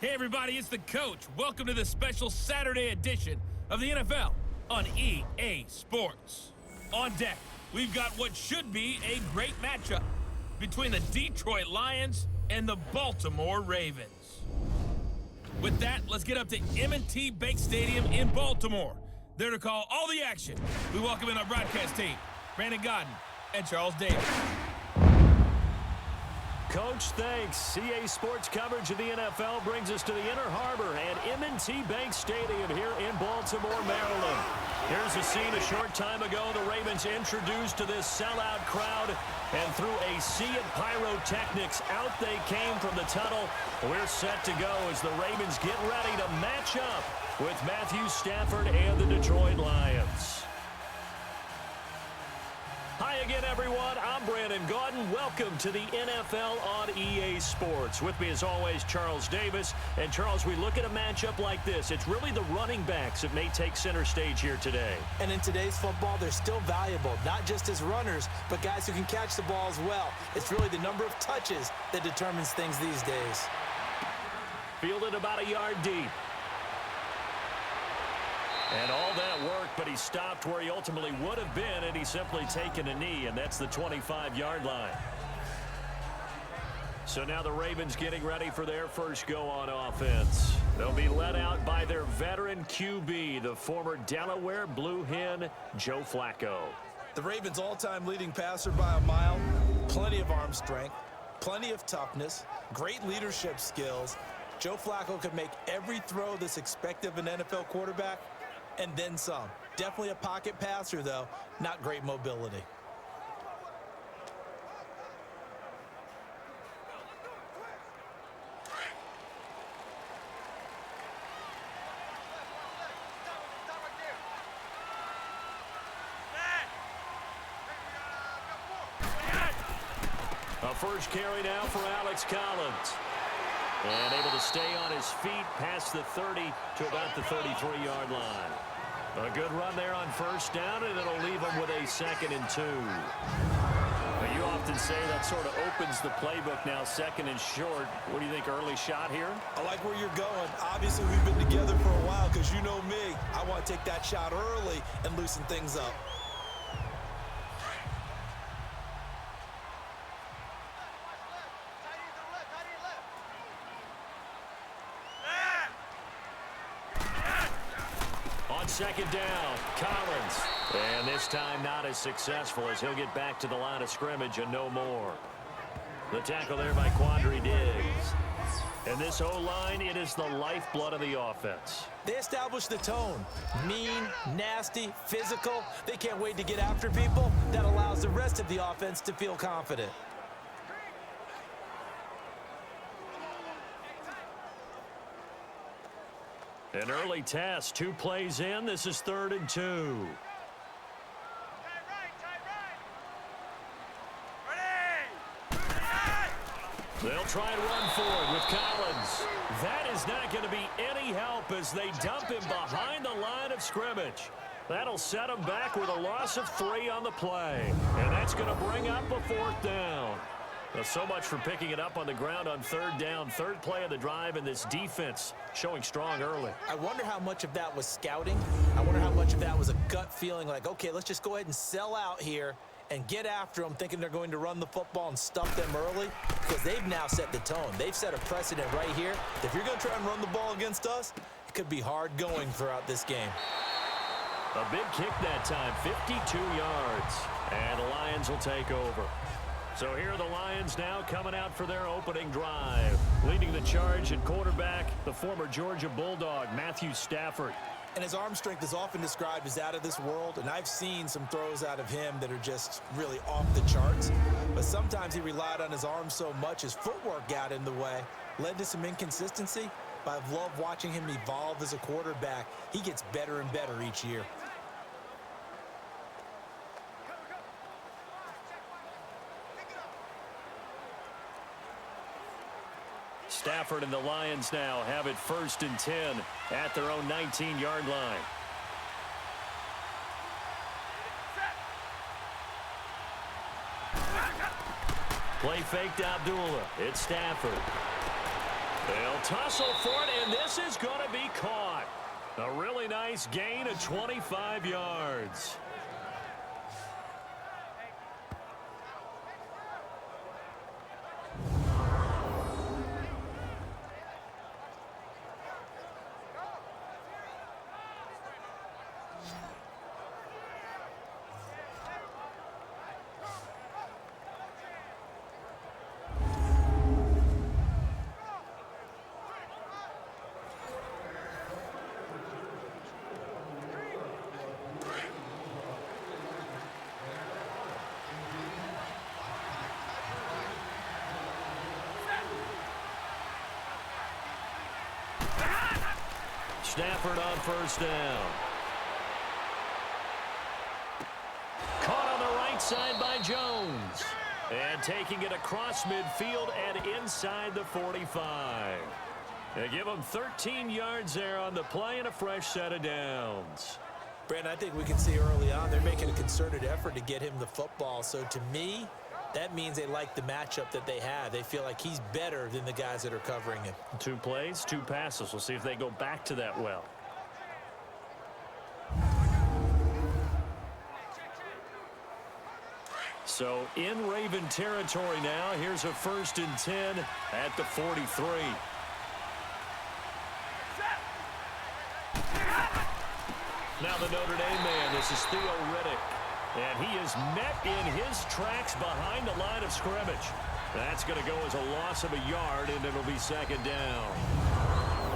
Hey everybody, it's the coach. Welcome to the special Saturday edition of the NFL on EA Sports. On deck, we've got what should be a great matchup between the Detroit Lions and the Baltimore Ravens. With that, let's get up to M&T Bank Stadium in Baltimore. There to call all the action, we welcome in our broadcast team, Brandon Godden and Charles Davis. Coach, thanks. CA Sports coverage of the NFL brings us to the Inner Harbor and M&T Bank Stadium here in Baltimore, Maryland. Here's a scene a short time ago. The Ravens introduced to this sellout crowd, and through a sea of pyrotechnics, out they came from the tunnel. We're set to go as the Ravens get ready to match up with Matthew Stafford and the Detroit Lions. Hi again, everyone. I'm Brandon Godden. Welcome to the NFL on EA Sports. With me, as always, Charles Davis. And, Charles, we look at a matchup like this. It's really the running backs that may take center stage here today. And in today's football, they're still valuable, not just as runners, but guys who can catch the ball as well. It's really the number of touches that determines things these days. Fielded about a yard deep. And all that work, but he stopped where he ultimately would have been, and he's simply taken a knee, and that's the 25-yard line. So now the Ravens getting ready for their first go on offense. They'll be led out by their veteran QB, the former Delaware Blue Hen, Joe Flacco. The Ravens' all-time leading passer by a mile, plenty of arm strength, plenty of toughness, great leadership skills. Joe Flacco could make every throw that's expected of an NFL quarterback, and then some. Definitely a pocket passer, though. Not great mobility. A first carry now for Alex Collins. And able to stay on his feet past the 30 to about the 33-yard line. A good run there on first down, and it'll leave him with a 2nd and 2. But you often say that sort of opens the playbook now, 2nd and short. What do you think, early shot here? I like where you're going. Obviously, we've been together for a while because you know me. I want to take that shot early and loosen things up. Second down, Collins. And this time not as successful as he'll get back to the line of scrimmage and no more. The tackle there by Quandre Diggs. And this O-line, it is the lifeblood of the offense. They establish the tone. Mean, nasty, physical. They can't wait to get after people. That allows the rest of the offense to feel confident. An early test, 2 plays in. This is 3rd and 2. They'll try and run forward with Collins. That is not going to be any help as they dump him behind the line of scrimmage. That'll set him back with a loss of 3 on the play. And that's going to bring up a 4th down. Well, so much for picking it up on the ground on 3rd down. 3rd play of the drive, and this defense showing strong early. I wonder how much of that was scouting. I wonder how much of that was a gut feeling like, okay, let's just go ahead and sell out here and get after them, thinking they're going to run the football and stuff them early, because they've now set the tone. They've set a precedent right here. If you're going to try and run the ball against us, it could be hard going throughout this game. A big kick that time, 52 yards. And the Lions will take over. So here are the Lions now coming out for their opening drive. Leading the charge at quarterback, the former Georgia Bulldog, Matthew Stafford. And his arm strength is often described as out of this world, and I've seen some throws out of him that are just really off the charts. But sometimes he relied on his arm so much, his footwork got in the way, led to some inconsistency. But I've loved watching him evolve as a quarterback. He gets better and better each year. Stafford and the Lions now have it 1st and 10 at their own 19-yard line. Play fake to Abdullah. It's Stafford. They'll tussle for it, and this is going to be caught. A really nice gain of 25 yards. Stafford on first down. Caught on the right side by Jones. And taking it across midfield and inside the 45. They give him 13 yards there on the play and a fresh set of downs. Brandon, I think we can see early on they're making a concerted effort to get him the football. So to me, that means they like the matchup that they have. They feel like he's better than the guys that are covering him. 2 plays, 2 passes. We'll see if they go back to that well. So in Raven territory now. Here's a 1st and 10 at the 43. Now the Notre Dame man. This is Theo Riddick. And he is met in his tracks behind the line of scrimmage. That's going to go as a loss of a yard, and it'll be 2nd down.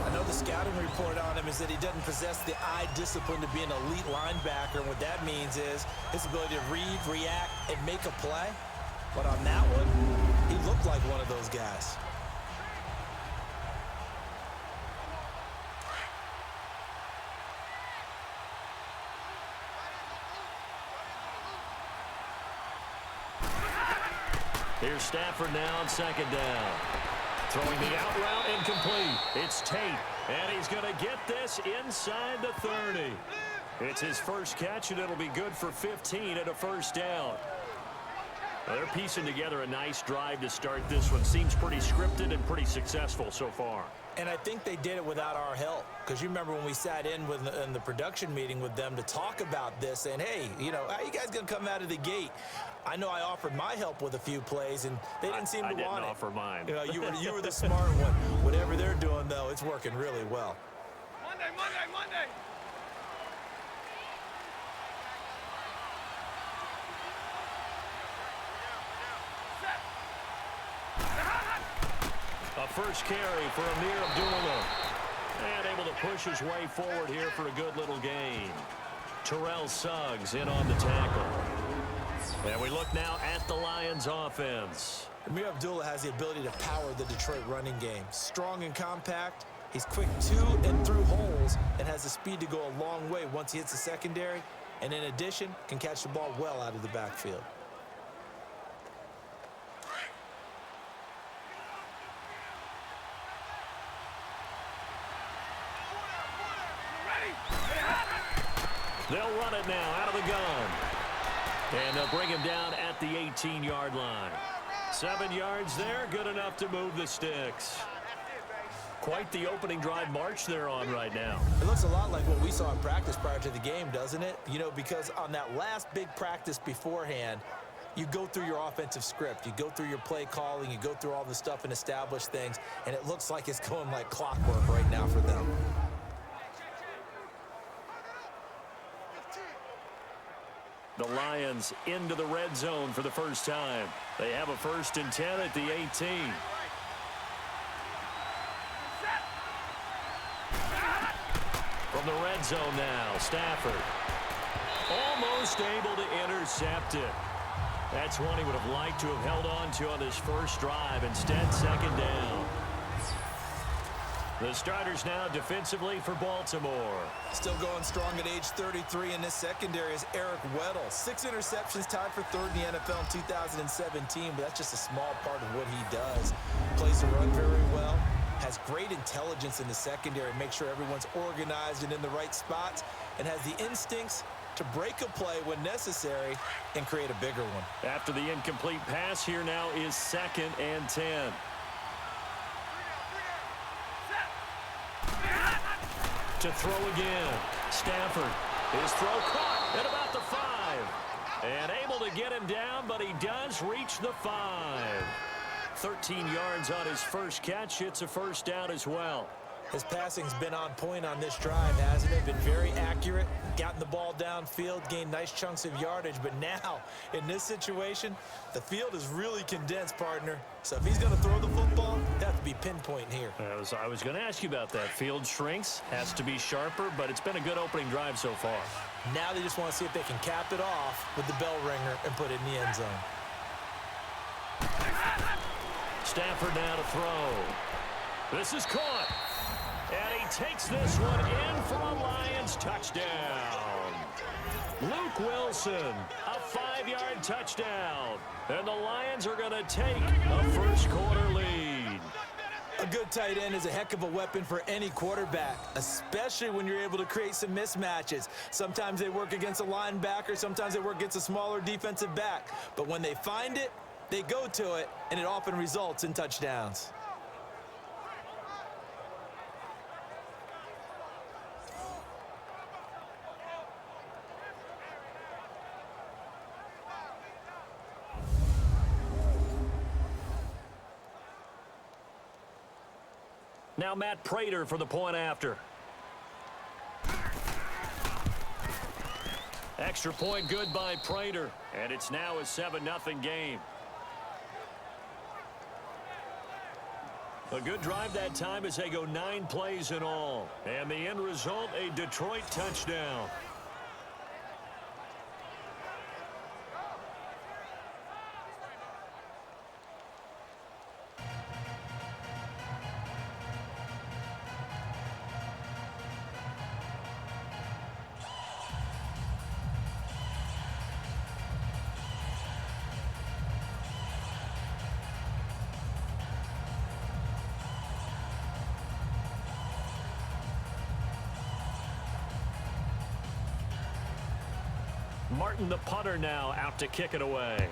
I know the scouting report on him is that he doesn't possess the eye discipline to be an elite linebacker. And what that means is his ability to read, react, and make a play. But on that one, he looked like one of those guys. Here's Stafford now on 2nd down. Throwing the out route incomplete. It's Tate, and he's going to get this inside the 30. It's his first catch, and it'll be good for 15 at a 1st down. Well, they're piecing together a nice drive to start this one. Seems pretty scripted and pretty successful so far. And I think they did it without our help. Because you remember when we sat in the production meeting with them to talk about this, and hey, you know, how you guys going to come out of the gate? I know I offered my help with a few plays, and they didn't seem to want it. I didn't offer mine. You know, you were the smart one. Whatever they're doing, though, it's working really well. Monday. A first carry for Amir Abdullah. And able to push his way forward here for a good little gain. Terrell Suggs in on the tackle. And we look now at the Lions offense. Amir Abdullah has the ability to power the Detroit running game. Strong and compact. He's quick to and through holes and has the speed to go a long way once he hits the secondary. And in addition, can catch the ball well out of the backfield. They'll run it now out of the gun. And they'll bring him down at the 18-yard line. 7 yards there, good enough to move the sticks. Quite the opening drive march they're on right now. It looks a lot like what we saw in practice prior to the game, doesn't it? You know, because on that last big practice beforehand, you go through your offensive script. You go through your play calling. You go through all the stuff and establish things. And it looks like it's going like clockwork right now for them. The Lions into the red zone for the first time. They have a 1st and 10 at the 18. From the red zone now, Stafford. Almost able to intercept it. That's one he would have liked to have held on to on his first drive. Instead, 2nd down. The starters now defensively for Baltimore. Still going strong at age 33 in this secondary is Eric Weddle. 6 interceptions, tied for 3rd in the NFL in 2017, but that's just a small part of what he does. Plays the run very well, has great intelligence in the secondary, make sure everyone's organized and in the right spots, and has the instincts to break a play when necessary and create a bigger one. After the incomplete pass, here now is 2nd and 10. To throw again. Stafford. His throw caught at about the 5. And able to get him down, but he does reach the 5. 13 yards on his first catch. It's a first down as well. His passing's been on point on this drive, hasn't it? Been very accurate, gotten the ball downfield, gained nice chunks of yardage. But now, in this situation, the field is really condensed, partner. So if he's going to throw the football, they have to be pinpoint here. I was going to ask you about that. Field shrinks, has to be sharper, but it's been a good opening drive so far. Now they just want to see if they can cap it off with the bell ringer and put it in the end zone. Stafford now to throw. This is caught. And he takes this one in for a Lions touchdown. Luke Wilson, a 5-yard touchdown. And the Lions are going to take a first-quarter lead. A good tight end is a heck of a weapon for any quarterback, especially when you're able to create some mismatches. Sometimes they work against a linebacker, sometimes they work against a smaller defensive back. But when they find it, they go to it, and it often results in touchdowns. Now Matt Prater for the point after. Extra point good by Prater. And it's now a 7-0 game. A good drive that time as they go 9 plays in all. And the end result, a Detroit touchdown. Martin, the punter, now out to kick it away.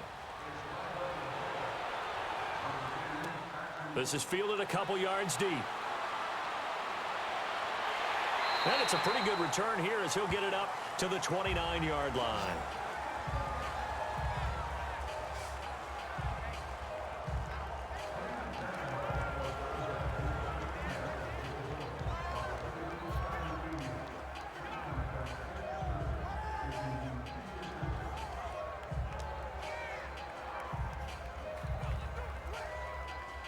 This is fielded a couple yards deep. And it's a pretty good return here as he'll get it up to the 29-yard line.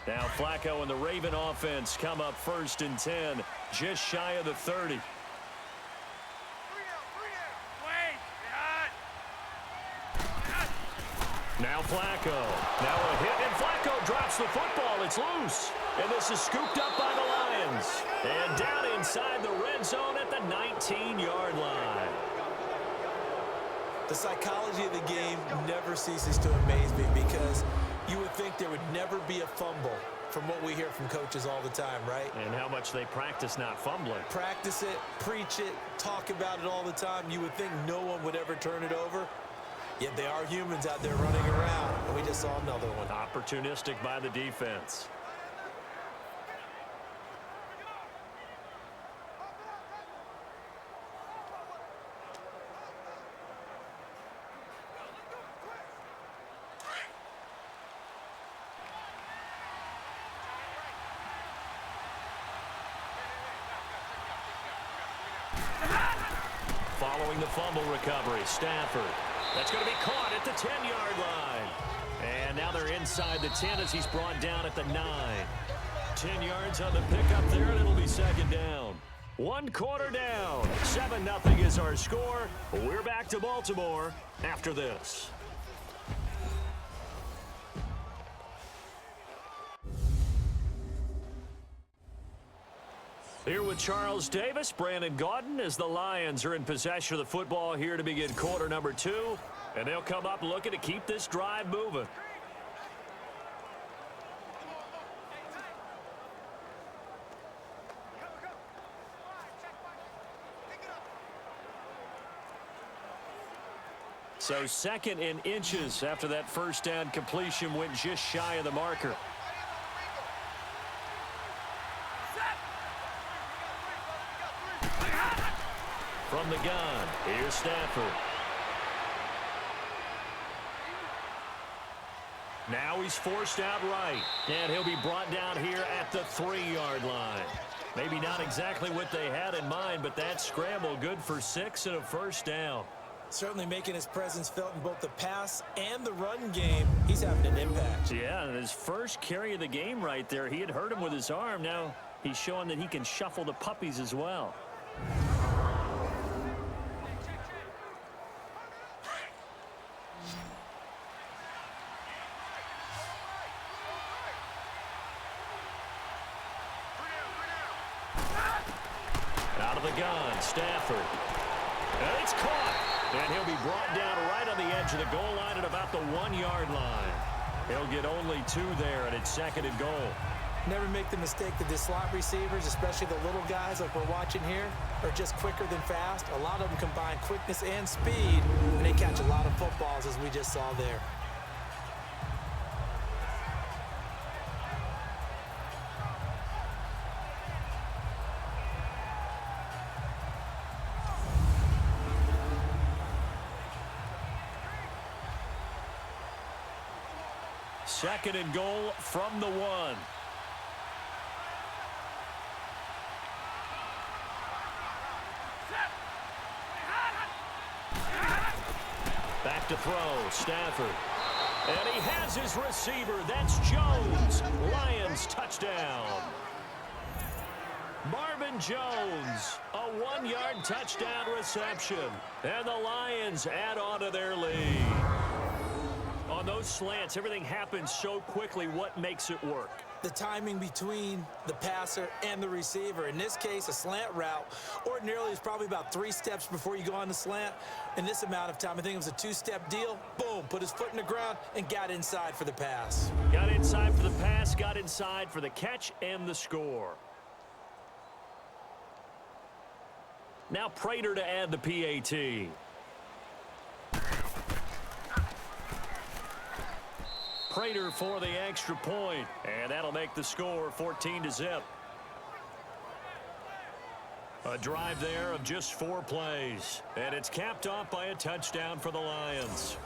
Now Flacco and the Raven offense come up 1st and 10, just shy of the 30. Now Flacco. Now a hit, and Flacco drops the football. It's loose. And this is scooped up by the Lions. And down inside the red zone at the 19-yard line. The psychology of the game never ceases to amaze me because you would think there would never be a fumble from what we hear from coaches all the time, right? And how much they practice not fumbling. Practice it, preach it, talk about it all the time. You would think no one would ever turn it over. Yet they are humans out there running around, and we just saw another one. Opportunistic by the defense. Following the fumble recovery, Stafford. That's going to be caught at the 10-yard line. And now they're inside the 10 as he's brought down at the 9. 10 yards on the pickup there, and it'll be 2nd down. 1 quarter down. 7-0 is our score. We're back to Baltimore after this. Here with Charles Davis, Brandon Gaudin, as the Lions are in possession of the football here to begin quarter number 2. And they'll come up looking to keep this drive moving. So 2nd in inches after that first down completion went just shy of the marker. From the gun, here's Stafford. Now he's forced out right, and he'll be brought down here at the 3-yard line. Maybe not exactly what they had in mind, but that scramble good for 6 and a first down. Certainly making his presence felt in both the pass and the run game. He's having an impact. Yeah, and his first carry of the game right there, he had hurt him with his arm. Now he's showing that he can shuffle the puppies as well. Out of the gun, Stafford. And it's caught. And he'll be brought down right on the edge of the goal line at about the 1-yard line. He'll get only 2 there, and it's 2nd and goal. Never make the mistake that the slot receivers, especially the little guys like we're watching here, are just quicker than fast. A lot of them combine quickness and speed, and they catch a lot of footballs, as we just saw there. Second and goal from the 1. Back to throw, Stafford. And he has his receiver. That's Jones. Lions touchdown. Marvin Jones, a 1-yard touchdown reception. And the Lions add on to their lead. On those slants, everything happens so quickly. What makes it work? The timing between the passer and the receiver. In this case, a slant route ordinarily is probably about 3 steps before you go on the slant. In this amount of time, I think it was a 2-step deal. Boom, put his foot in the ground and got inside for the pass. Got inside for the pass, got inside for the catch and the score. Now Prater to add the PAT. Prater for the extra point, and that'll make the score 14-0. A drive there of just 4 plays, and it's capped off by a touchdown for the Lions.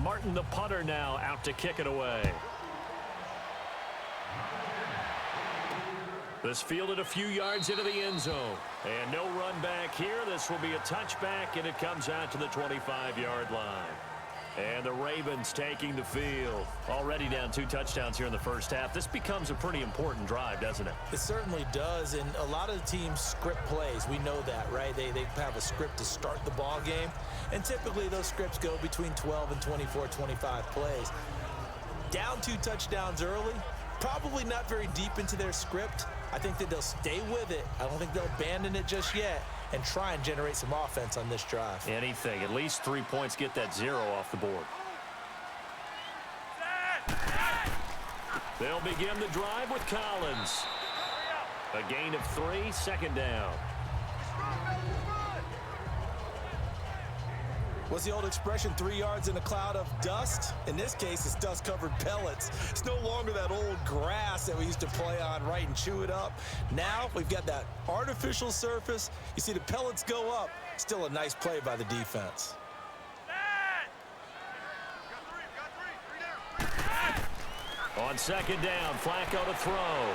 Martin, the punter, now out to kick it away. This fielded a few yards into the end zone. And no run back here. This will be a touchback, and it comes out to the 25-yard line. And the Ravens taking the field. Already down 2 touchdowns here in the first half. This becomes a pretty important drive, doesn't it? It certainly does, and a lot of the teams script plays. We know that, right? They have a script to start the ball game, and typically those scripts go between 12 and 24, 25 plays. Down 2 touchdowns early, probably not very deep into their script. I think that they'll stay with it. I don't think they'll abandon it just yet and try and generate some offense on this drive. Anything. At least 3 points, get that 0 off the board. They'll begin the drive with Collins. A gain of 3, 2nd down. What's the old expression, 3 yards in a cloud of dust? In this case, it's dust-covered pellets. It's no longer that old grass that we used to play on, right, and chew it up. Now we've got that artificial surface. You see the pellets go up. Still a nice play by the defense. On 2nd down, Flacco to throw.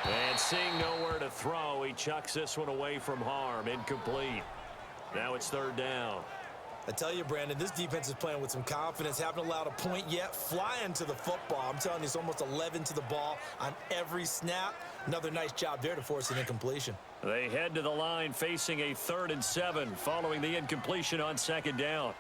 And seeing nowhere to throw, he chucks this one away from harm. Incomplete. Now it's 3rd down. I tell you, Brandon, this defense is playing with some confidence. Haven't allowed a point yet. Flying to the football. I'm telling you, it's almost 11 to the ball on every snap. Another nice job there to force an incompletion. They head to the line facing a 3rd and 7 following the incompletion on 2nd down.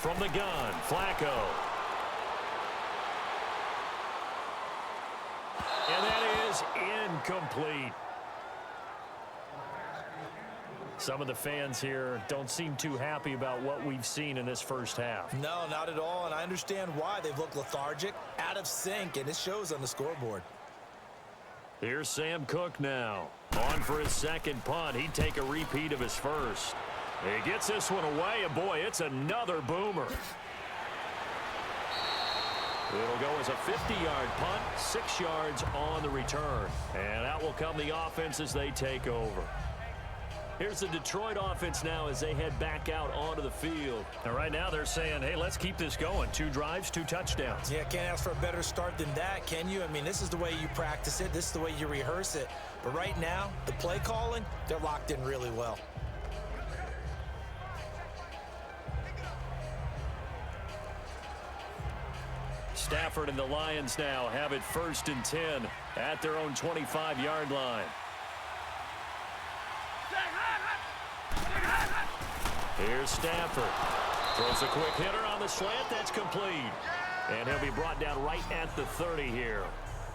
From the gun, Flacco. And that is incomplete. Some of the fans here don't seem too happy about what we've seen in this first half. No, not at all, and I understand why. They've looked lethargic, out of sync, and it shows on the scoreboard. Here's Sam Cook now. On for his second punt. He'd take a repeat of his first. He gets this one away, and boy, it's another boomer. It'll go as a 50-yard punt, 6 yards on the return. And out will come the offense as they take over. Here's the Detroit offense now as they head back out onto the field. And right now they're saying, hey, let's keep this going. 2 drives, 2 touchdowns. Yeah, can't ask for a better start than that, can you? I mean, this is the way you practice it. This is the way you rehearse it. But right now, the play calling, they're locked in really well. Stafford and the Lions now have it 1st and 10 at their own 25-yard line. Here's Stafford. Throws a quick hitter on the slant. That's complete. And he'll be brought down right at the 30 here.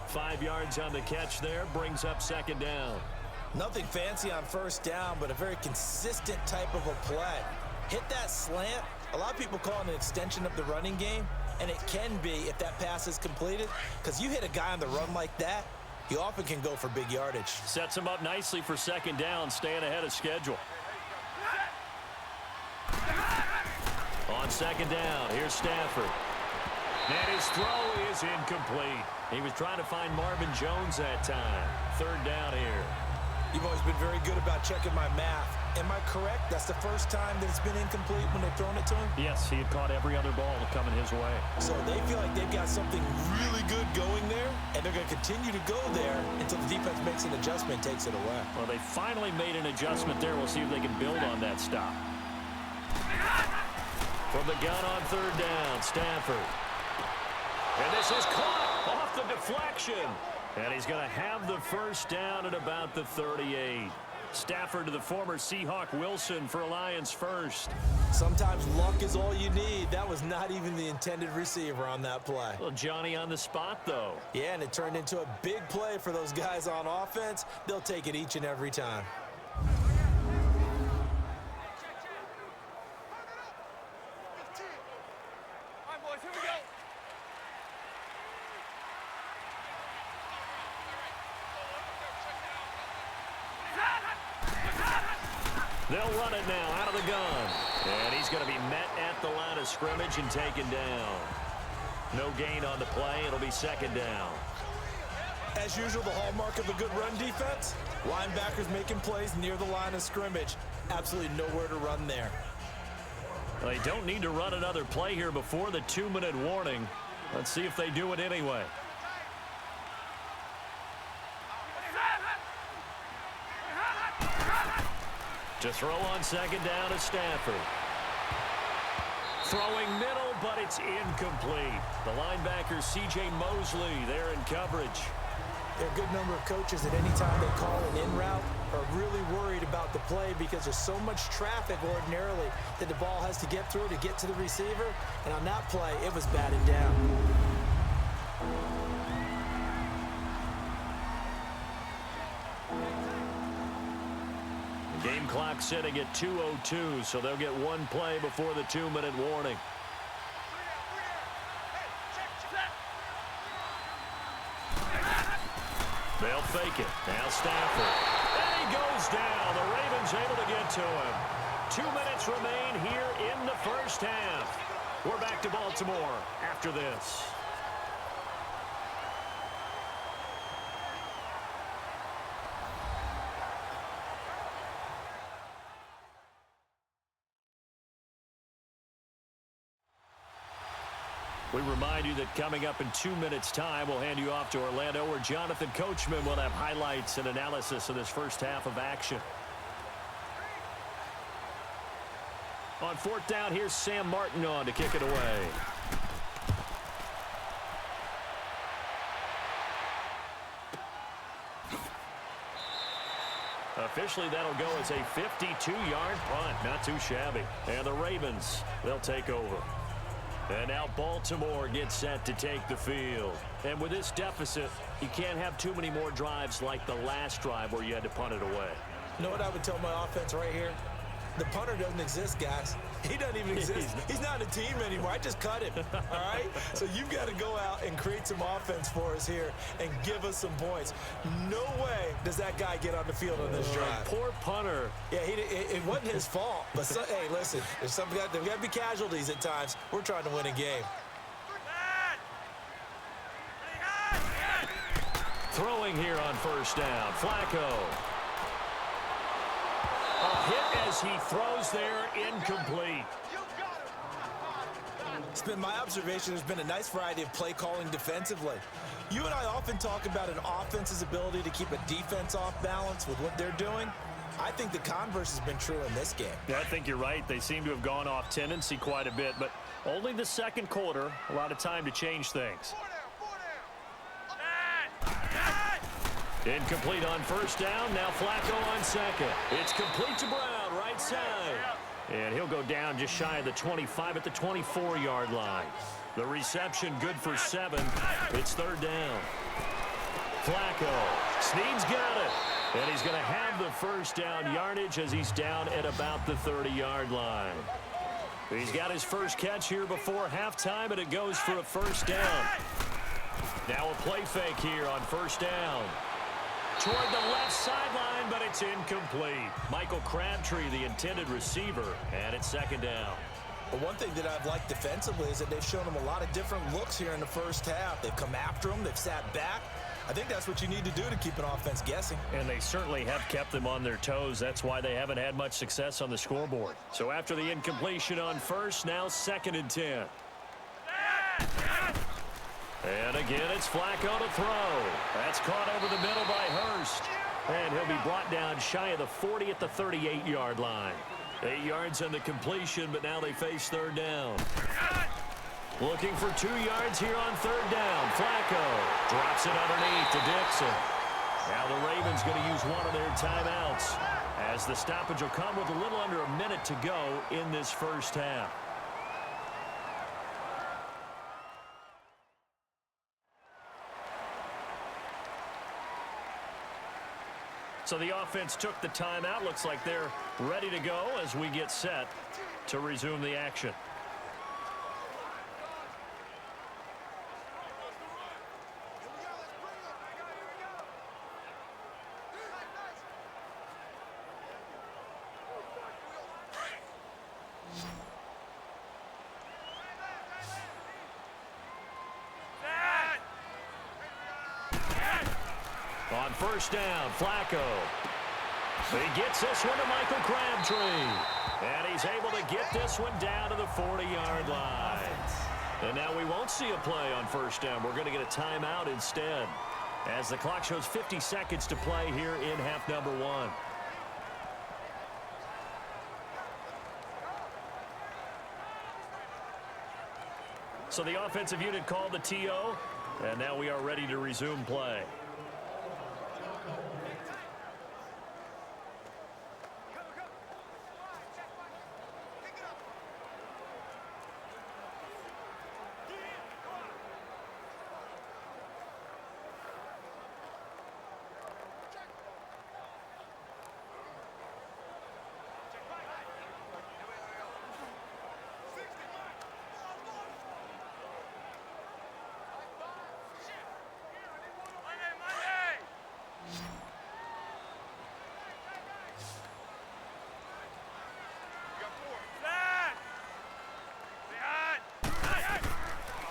5 yards on the catch there. Brings up 2nd down. Nothing fancy on 1st down, but a very consistent type of a play. Hit that slant. A lot of people call it an extension of the running game, and it can be if that pass is completed, because you hit a guy on the run like that, you often can go for big yardage. Sets him up nicely for 2nd down, staying ahead of schedule. On 2nd down, here's Stafford. And his throw is incomplete. He was trying to find Marvin Jones that time. 3rd down here. You've always been very good about checking my math. Am I correct? That's the first time that it's been incomplete when they've thrown it to him? Yes, he had caught every other ball coming his way. So they feel like they've got something really good going there, and they're going to continue to go there until the defense makes an adjustment and takes it away. Well, they finally made an adjustment there. We'll see if they can build on that stop. From the gun on 3rd down, Stafford. And this is caught off the deflection. And he's going to have the 1st down at about the 38. Stafford to the former Seahawk Wilson for Lions first. Sometimes luck is all you need. That was not even the intended receiver on that play. Well, Johnny on the spot, though. Yeah, and it turned into a big play for those guys on offense. They'll take it each and every time. They'll run it now out of the gun. And he's going to be met at the line of scrimmage and taken down. No gain on the play. It'll be 2nd down. As usual, the hallmark of a good run defense, linebackers making plays near the line of scrimmage. Absolutely nowhere to run there. Well, they don't need to run another play here before the 2-minute warning. Let's see if they do it anyway. To throw on 2nd down is Stafford. Throwing middle, but it's incomplete. The linebacker, C.J. Mosley, there in coverage. There are a good number of coaches at any time they call an in route are really worried about the play because there's so much traffic ordinarily that the ball has to get through to get to the receiver. And on that play, it was batted down. Game clock sitting at 2:02, so they'll get 1 play before the 2-minute warning. They'll fake it. Now Stafford. And he goes down. The Ravens able to get to him. 2 minutes remain here in the 1st half. We're back to Baltimore after this. We remind you that coming up in 2 minutes' time, we'll hand you off to Orlando, where Jonathan Coachman will have highlights and analysis of this first half of action. On 4th down, here's Sam Martin on to kick it away. Officially, that'll go as a 52-yard punt. Not too shabby. And the Ravens, they'll take over. And now Baltimore gets set to take the field. And with this deficit, you can't have too many more drives like the last drive where you had to punt it away. You know what I would tell my offense right here? The punter doesn't exist, guys. He doesn't even exist. He's not a team anymore. I just cut him, all right? So you've got to go out and create some offense for us here and give us some points. No way does that guy get on the field on this drive. Poor punter. Yeah, it wasn't his fault. But, hey, listen, there's got to be casualties at times. We're trying to win a game. Throwing here on first down. Flacco. A hit as he throws there, incomplete. It's been my observation there's been a nice variety of play calling defensively. You and I often talk about an offense's ability to keep a defense off balance with what they're doing. I think the converse has been true in this game. Yeah, I think you're right. They seem to have gone off tendency quite a bit, but only the second quarter, a lot of time to change things. Incomplete on first down. Now Flacco on second. It's complete to Brown, right side. And he'll go down just shy of the 25 at the 24-yard line. The reception good for 7. It's third down. Flacco. Snead's got it. And he's going to have the first down yardage as he's down at about the 30-yard line. He's got his first catch here before halftime, and it goes for a first down. Now a play fake here on first down. Toward the left sideline, but it's incomplete. Michael Crabtree, the intended receiver, and it's second down. But one thing that I've liked defensively is that they've shown them a lot of different looks here in the first half. They've come after them. They've sat back. I think that's what you need to do to keep an offense guessing. And they certainly have kept them on their toes. That's why they haven't had much success on the scoreboard. So after the incompletion on first, now second and 10. And again, it's Flacco to throw. That's caught over the middle by Hurst. And he'll be brought down shy of the 40 at the 38-yard line. 8 yards on the completion, but now they face third down. Looking for 2 yards here on third down. Flacco drops it underneath to Dixon. Now the Ravens going to use one of their timeouts as the stoppage will come with a little under a minute to go in this first half. So the offense took the timeout. Looks like they're ready to go as we get set to resume the action. On first down, Flacco. He gets this one to Michael Crabtree. And he's able to get this one down to the 40-yard line. And now we won't see a play on first down. We're going to get a timeout instead, as the clock shows 50 seconds to play here in half number 1. So the offensive unit called the TO, and now we are ready to resume play.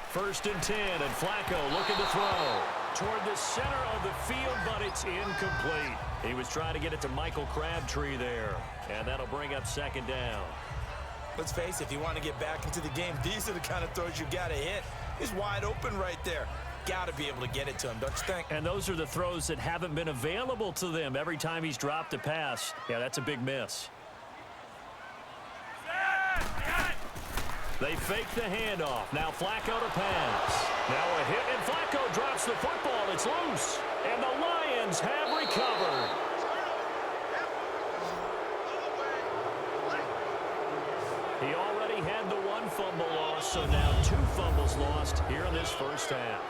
First and 10, and Flacco looking to throw toward the center of the field, but it's incomplete. He was trying to get it to Michael Crabtree there, and that'll bring up second down. Let's face it, if you want to get back into the game, these are the kind of throws you got to hit. He's wide open right there. Got to be able to get it to him, don't you think? And those are the throws that haven't been available to them every time he's dropped a pass. Yeah, that's a big miss. They fake the handoff. Now Flacco to pass. Now a hit, and Flacco drops the football. It's loose. And the Lions have recovered. He already had the one fumble loss, so now 2 fumbles lost here in this first half.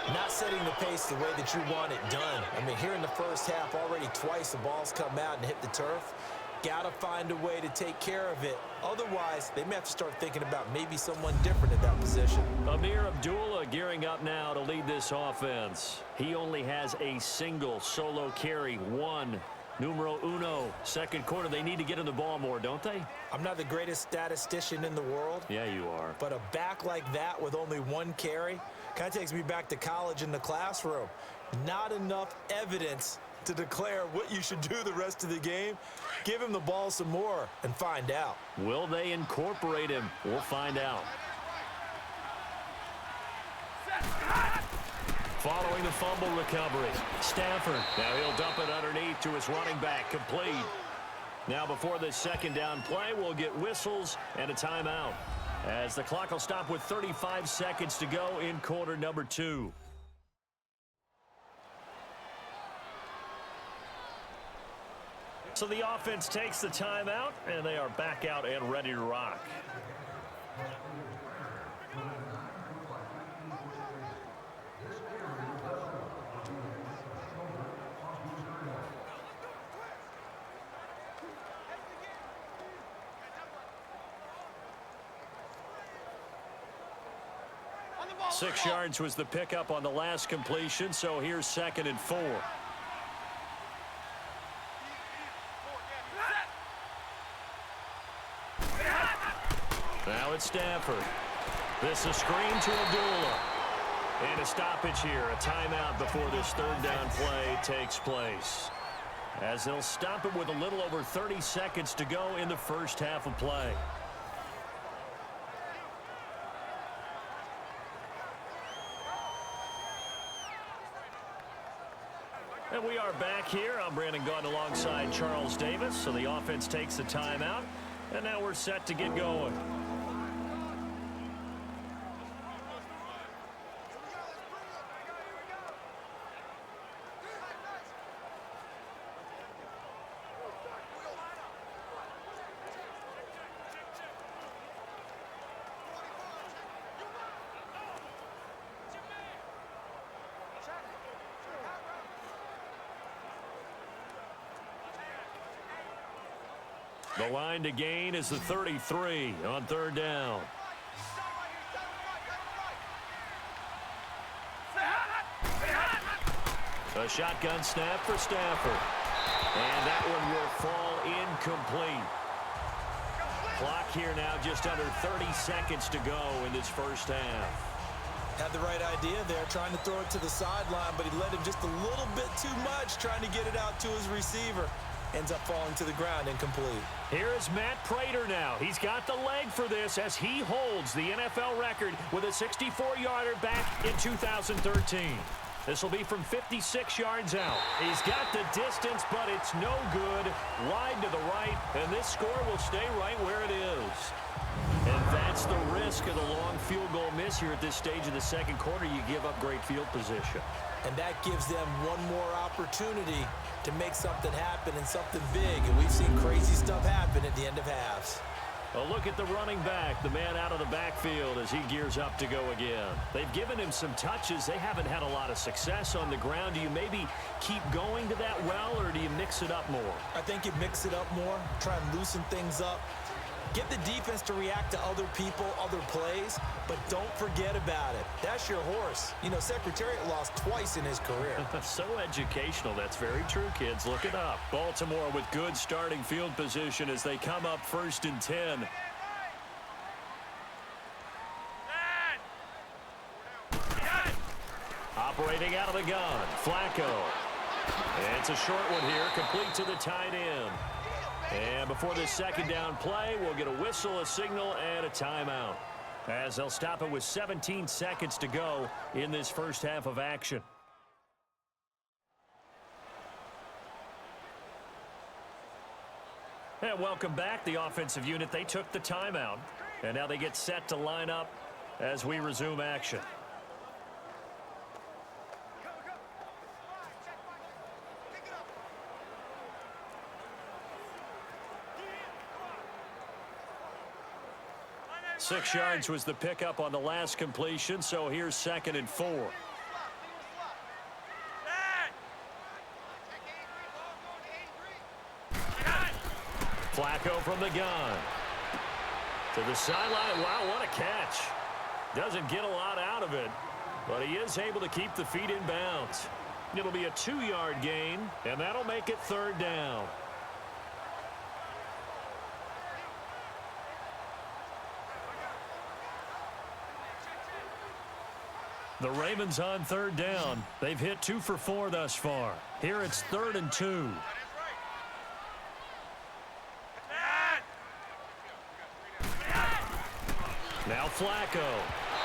Not setting the pace the way that you want it done. I mean, here in the first half, already twice the ball's come out and hit the turf. Got to find a way to take care of it. Otherwise, they may have to start thinking about maybe someone different at that position. Amir Abdullah gearing up now to lead this offense. He only has a single solo carry, 1. Numero uno, second quarter. They need to get in the ball more, don't they? I'm not the greatest statistician in the world. Yeah, you are. But a back like that with only 1 carry kind of takes me back to college in the classroom. Not enough evidence to declare what you should do the rest of the game. Give him the ball some more and find out. Will they incorporate him? We'll find out. Following the fumble recovery, Stafford. Now he'll dump it underneath to his running back, complete. Now before this second down play, we'll get whistles and a timeout, as the clock will stop with 35 seconds to go in quarter number 2. So the offense takes the timeout, and they are back out and ready to rock. Six yards was the pickup on the last completion, so here's 2nd and 4. Now it's Stafford. This a screen to Abdullah. And a stoppage here, a timeout before this third down play takes place, as they'll stop it with a little over 30 seconds to go in the first half of play. And we are back here. I'm Brandon Gaudin alongside Charles Davis. So the offense takes the timeout, and now we're set to get going. The line to gain is the 33 on third down. A shotgun snap for Stafford. And that one will fall incomplete. Clock here now just under 30 seconds to go in this first half. Had the right idea there, trying to throw it to the sideline, but he led him just a little bit too much, trying to get it out to his receiver. Ends up falling to the ground, incomplete. Here is Matt Prater now. He's got the leg for this as he holds the NFL record with a 64-yarder back in 2013. This will be from 56 yards out. He's got the distance, but it's no good. Wide to the right, and this score will stay right where it is. And that's the risk of the long field goal miss here at this stage of the second quarter. You give up great field position. And that gives them one more opportunity to make something happen and something big. And we've seen crazy stuff happen at the end of halves. A look at the running back, the man out of the backfield as he gears up to go again. They've given him some touches. They haven't had a lot of success on the ground. Do you maybe keep going to that well, or do you mix it up more? I think you mix it up more, try and loosen things up. Get the defense to react to other people, other plays, but don't forget about it. That's your horse. You know, Secretariat lost twice in his career. So educational. That's very true, kids. Look it up. Baltimore with good starting field position as they come up 1st and 10. Operating out of the gun, Flacco. And it's a short one here, complete to the tight end. And before this second down play, we'll get a whistle, a signal, and a timeout, as they'll stop it with 17 seconds to go in this first half of action. And welcome back. The offensive unit, they took the timeout, and now they get set to line up as we resume action. 6 yards was the pickup on the last completion, so here's 2nd and 4. Flacco from the gun. To the sideline. Wow, what a catch. Doesn't get a lot out of it, but he is able to keep the feet in bounds. It'll be a 2-yard gain, and that'll make it 3rd down. The Ravens on 3rd down. They've hit 2 for 4 thus far. Here it's 3rd and 2. Now Flacco.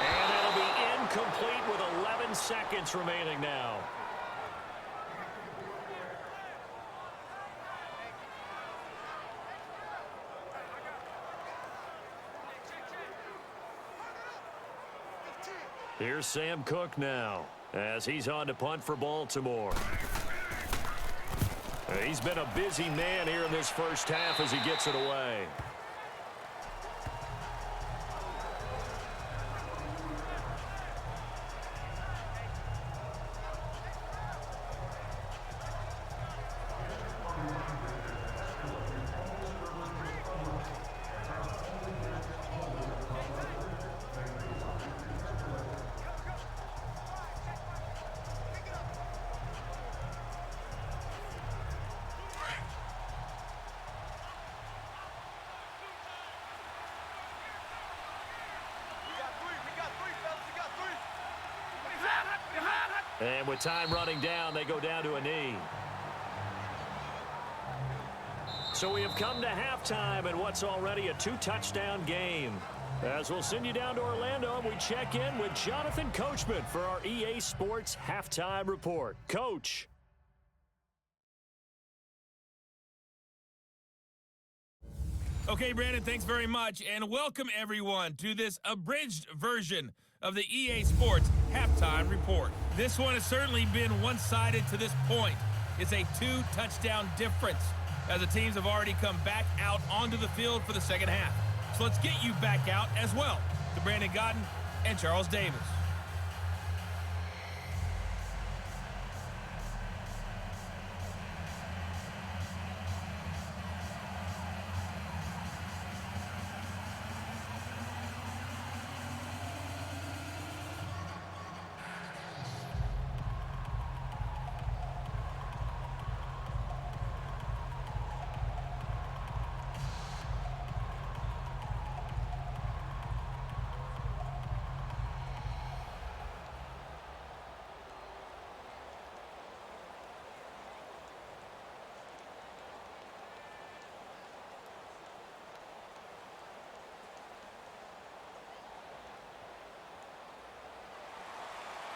And it'll be incomplete with 11 seconds remaining now. Here's Sam Cook now as he's on to punt for Baltimore. He's been a busy man here in this first half as he gets it away. And with time running down, they go down to a knee. So we have come to halftime in what's already a 2-touchdown game. As we'll send you down to Orlando, and we check in with Jonathan Coachman for our EA Sports Halftime Report. Coach. Okay, Brandon, thanks very much, and welcome everyone to this abridged version of the EA Sports Halftime Report. This one has certainly been one-sided to this point. It's a 2-touchdown difference as the teams have already come back out onto the field for the second half. So let's get you back out as well to Brandon Godden and Charles Davis.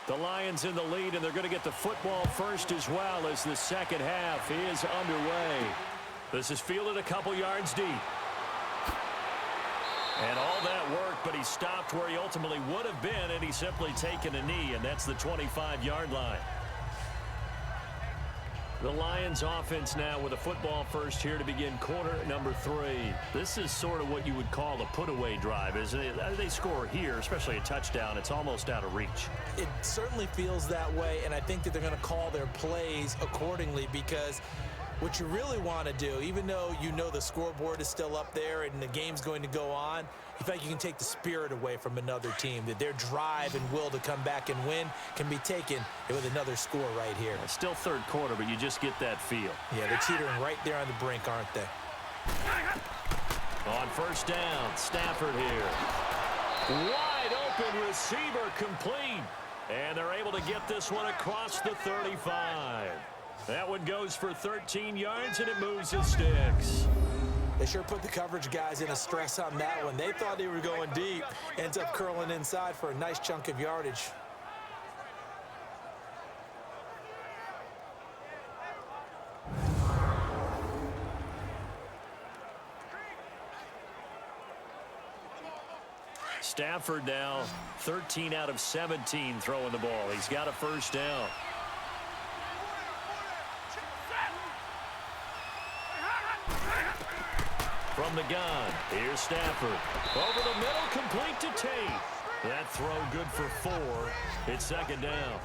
The Lions in the lead, and they're going to get the football first as well as the second half is underway. This is fielded a couple yards deep. And all that work, but he stopped where he ultimately would have been, and he's simply taken a knee, and that's the 25-yard line. The Lions offense now with a football first here to begin quarter number 3. This is sort of what you would call a put-away drive, isn't it? They score here, especially a touchdown. It's almost out of reach. It certainly feels that way, and I think that they're going to call their plays accordingly because what you really want to do, even though you know the scoreboard is still up there and the game's going to go on, you feel like you can take the spirit away from another team, that their drive and will to come back and win can be taken with another score right here. It's still third quarter, but you just get that feel. Yeah, they're teetering right there on the brink, aren't they? On first down, Stafford here. Wide open receiver complete. And they're able to get this one across the 35. That one goes for 13 yards, and it moves his sticks. They sure put the coverage guys in a stress on that one. They thought they were going deep. Ends up curling inside for a nice chunk of yardage. Stafford now 13 out of 17 throwing the ball. He's got a first down. From the gun, here's Stafford. Over the middle, complete to Tate. That throw good for 4. It's second down.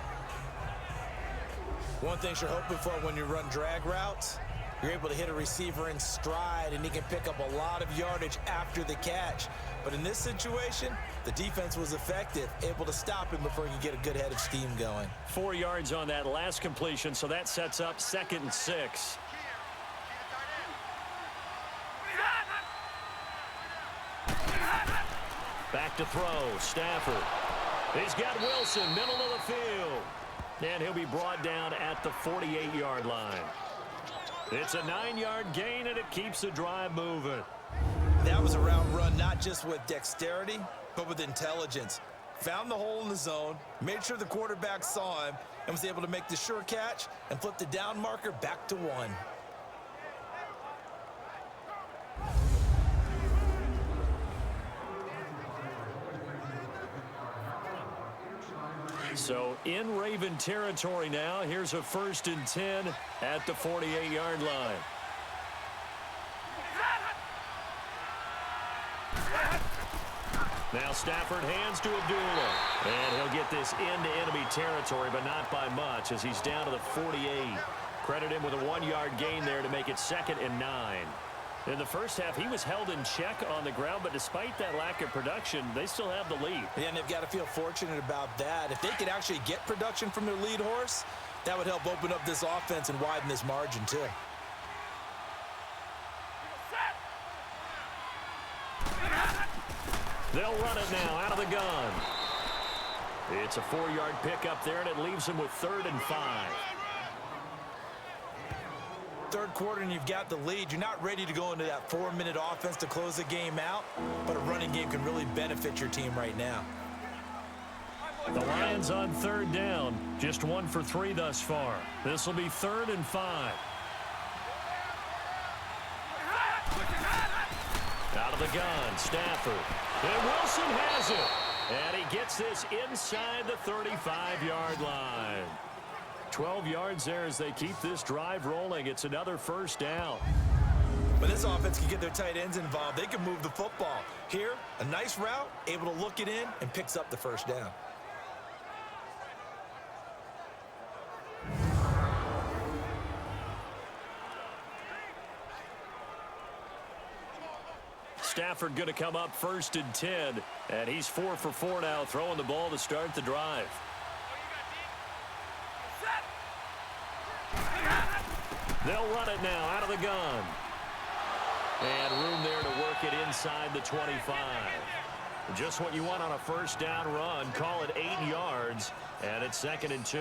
One thing you're hoping for when you run drag routes, you're able to hit a receiver in stride, and he can pick up a lot of yardage after the catch. But in this situation, the defense was effective, able to stop him before he could get a good head of steam going. 4 yards on that last completion, so that sets up 2nd and 6. Back to throw, Stafford. He's got Wilson, middle of the field. And he'll be brought down at the 48-yard line. It's a 9-yard gain, and it keeps the drive moving. That was a route run not just with dexterity, but with intelligence. Found the hole in the zone, made sure the quarterback saw him, and was able to make the sure catch and flip the down marker back to 1. So in Raven territory now. Here's a 1st and 10 at the 48-yard line. Now Stafford hands to Abdullah. And he'll get this into enemy territory, but not by much as he's down to the 48. Credit him with a 1-yard gain there to make it 2nd and 9. In the first half, he was held in check on the ground, but despite that lack of production, they still have the lead. Yeah, and they've got to feel fortunate about that. If they could actually get production from their lead horse, that would help open up this offense and widen this margin, too. They'll run it now out of the gun. It's a 4-yard pickup there, and it leaves them with 3rd and 5. Third quarter and you've got the lead. You're not ready to go into that 4-minute offense to close the game out, but a running game can really benefit your team right now. The Lions on 3rd down, just 1 for 3 thus far. This will be 3rd and 5. Out of the gun, Stafford. And Wilson has it. And he gets this inside the 35-yard line. 12 yards there as they keep this drive rolling. It's another 1st down. When this offense can get their tight ends involved, they can move the football. Here, a nice route, able to look it in, and picks up the 1st down. Stafford going to come up 1st and 10, and he's 4 for 4 now, throwing the ball to start the drive. They'll run it now out of the gun. And room there to work it inside the 25. Just what you want on a 1st down run. Call it 8 yards, and it's 2nd and 2.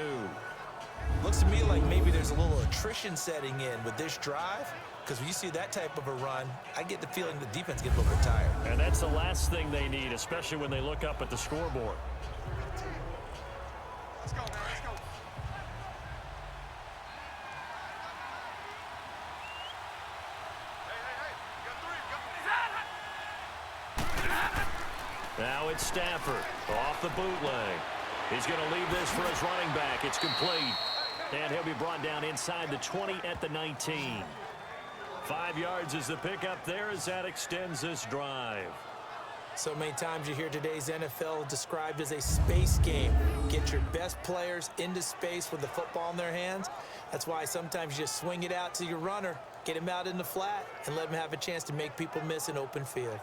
Looks to me like maybe there's a little attrition setting in with this drive, because when you see that type of a run, I get the feeling the defense gets a little bit tired. And that's the last thing they need, especially when they look up at the scoreboard. Let's go, man. Let's go. Now it's Stafford off the bootleg. He's going to leave this for his running back. It's complete. And he'll be brought down inside the 20 at the 19. 5 yards is the pickup there as that extends this drive. So many times you hear today's NFL described as a space game. Get your best players into space with the football in their hands. That's why sometimes you just swing it out to your runner, get him out in the flat, and let him have a chance to make people miss an open field.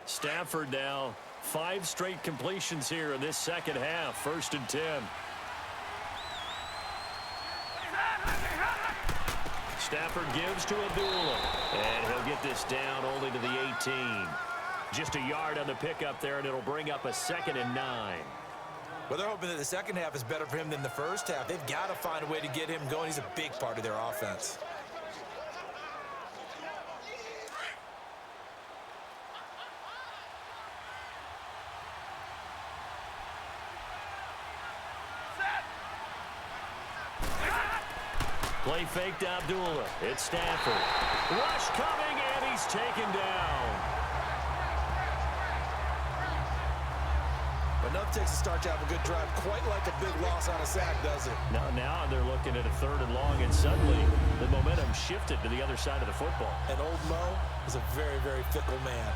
Stafford now 5 straight completions here in this second half. 1st and 10. Stafford gives to Abdullah, and he'll get this down only to the 18. Just a yard on the pickup there, and it'll bring up a 2nd and 9. Well, they're hoping that the second half is better for him than the first half. They've got to find a way to get him going. He's a big part of their offense. Play fake to Abdullah. It's Stafford. Rush coming, and he's taken down. But Enough takes to start to have a good drive. Quite like a big loss on a sack, does it? Now they're looking at a 3rd and long, and suddenly the momentum shifted to the other side of the football. And old Mo is a very, very fickle man.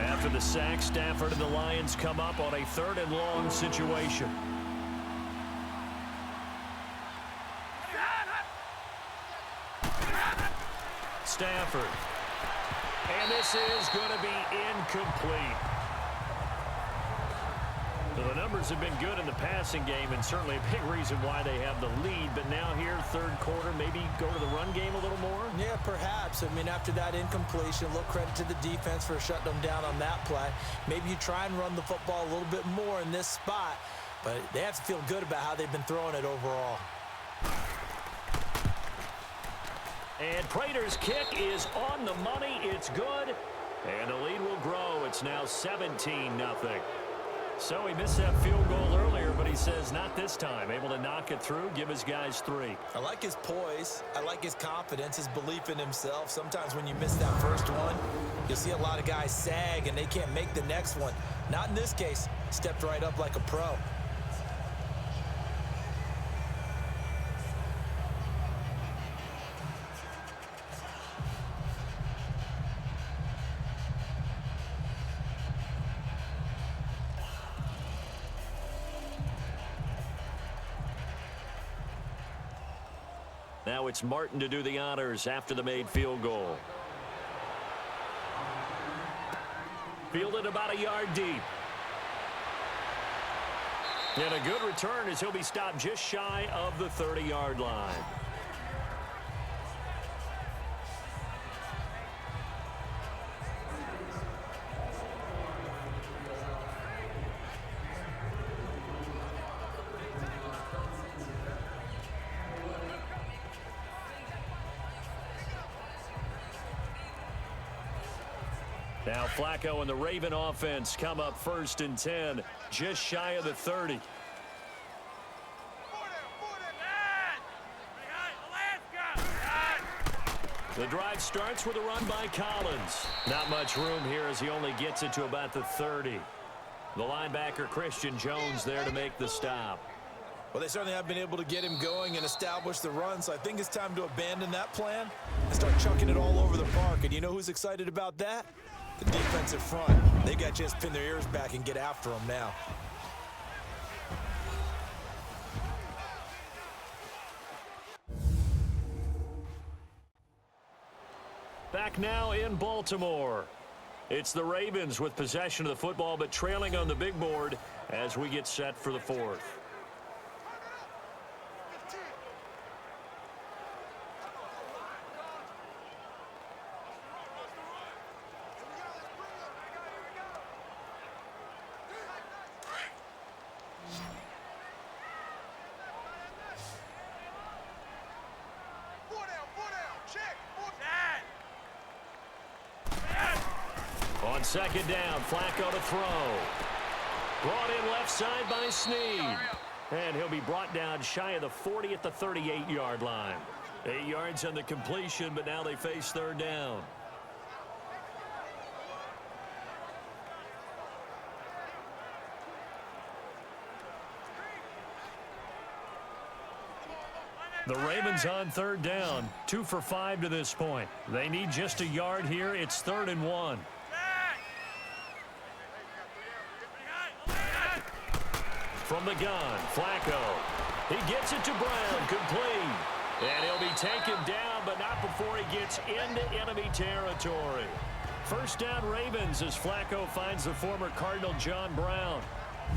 After the sack, Stafford and the Lions come up on a 3rd and long situation. Stafford. And this is going to be incomplete. So the numbers have been good in the passing game, and certainly a big reason why they have the lead. But now here, 3rd quarter, maybe go to the run game a little more? Yeah, perhaps. I mean, after that incompletion, a little credit to the defense for shutting them down on that play. Maybe you try and run the football a little bit more in this spot, but they have to feel good about how they've been throwing it overall. And Prater's kick is on the money. It's good. And the lead will grow. It's now 17-0. So he missed that field goal earlier, but he says not this time. Able to knock it through, give his guys 3. I like his poise. I like his confidence, his belief in himself. Sometimes when you miss that first one, you'll see a lot of guys sag and they can't make the next one. Not in this case. Stepped right up like a pro. Now it's Martin to do the honors after the made field goal. Fielded about a yard deep. And a good return as he'll be stopped just shy of the 30-yard line. Now Flacco and the Raven offense come up 1st and 10, just shy of the 30. The drive starts with a run by Collins. Not much room here as he only gets it to about the 30. The linebacker Christian Jones there to make the stop. Well, they certainly have been able to get him going and establish the run, so I think it's time to abandon that plan and start chucking it all over the park. And you know who's excited about that? The defensive front. They got a chance to pin their ears back and get after them now. Back now in Baltimore. It's the Ravens with possession of the football, but trailing on the big board as we get set for the 4th. On 2nd down, Flacco to throw. Brought in left side by Snead. And he'll be brought down shy of the 40 at the 38-yard line. 8 yards on the completion, but now they face 3rd down. The Ravens on 3rd down, 2 for 5 to this point. They need just a yard here. It's 3rd and 1. From the gun, Flacco. He gets it to Brown, complete. And he'll be taken down, but not before he gets into enemy territory. 1st down Ravens as Flacco finds the former Cardinal John Brown.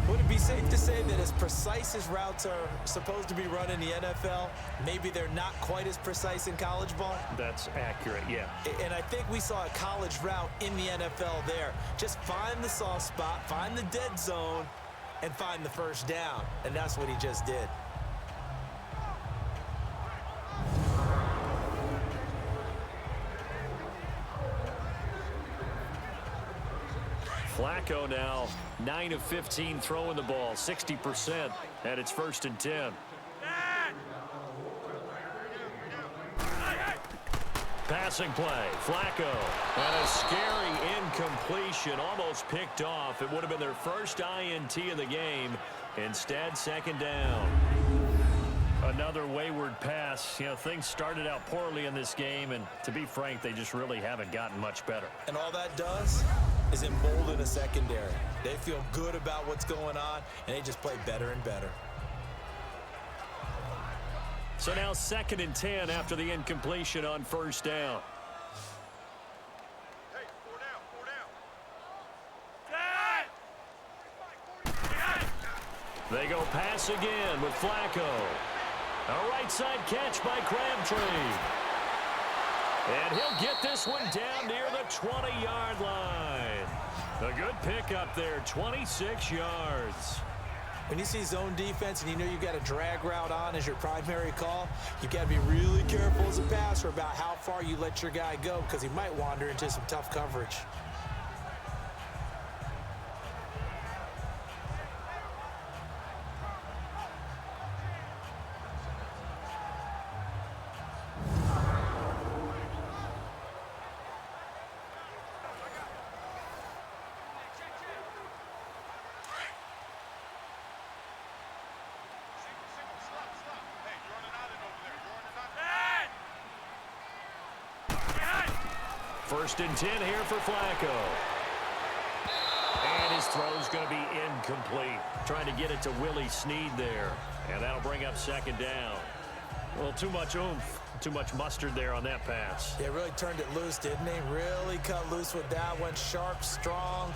Would it be safe to say that as precise as routes are supposed to be run in the NFL, maybe they're not quite as precise in college ball? That's accurate, yeah. And I think we saw a college route in the NFL there. Just find the soft spot, find the dead zone, and find the 1st down. And that's what he just did. Flacco now 9 of 15 throwing the ball, 60%, and it's 1st and 10. Passing play, Flacco, and a scary incompletion, almost picked off. It would have been their first INT of the game. Instead, 2nd down. Another wayward pass. You know, things started out poorly in this game, and to be frank, they just really haven't gotten much better. And all that does is embolden a secondary. They feel good about what's going on, and they just play better and better. So now 2nd and 10 after the incompletion on 1st down. Hey, 4 down. They go pass again with Flacco. A right side catch by Crabtree. And he'll get this one down near the 20-yard line. A good pickup there, 26 yards. When you see zone defense and you know you've got a drag route on as your primary call, you've got to be really careful as a passer about how far you let your guy go because he might wander into some tough coverage. First and 10 here for Flacco. And his throw's going to be incomplete. Trying to get it to Willie Snead there. And that'll bring up 2nd down. Well, too much oomph, too much mustard there on that pass. Yeah, really turned it loose, didn't he? Really cut loose with that one. Sharp, strong.